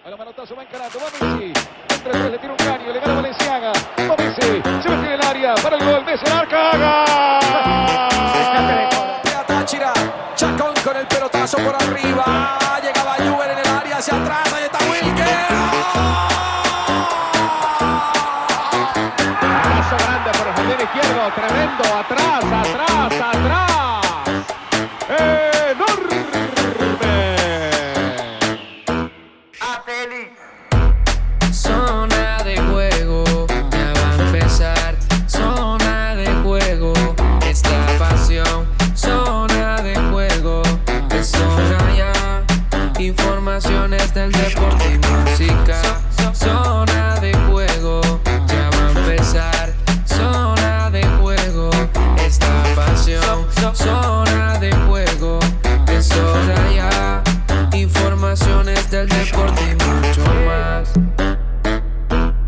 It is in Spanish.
El manotazo va encarando, va Messi. Entre tres, le tira un caño, le gana Valenciaga. Va Messi, se mete en el área, para el gol, Messi marca. ¡Gol! Táchira, Chacón con el pelotazo por arriba. Llegaba Juven en el área, hacia atrás, ahí está Wilker. Paso grande por el jardín izquierdo, tremendo, atrás. ¡Enorme! Zona de juego, ya va a empezar. Zona de juego, esta pasión. Zona de juego, es zona ya. Informaciones del deporte y música. Zona de juego, ya va a empezar. Zona de juego, esta pasión. Zona de juego, es zona ya. Informaciones del deporte y música.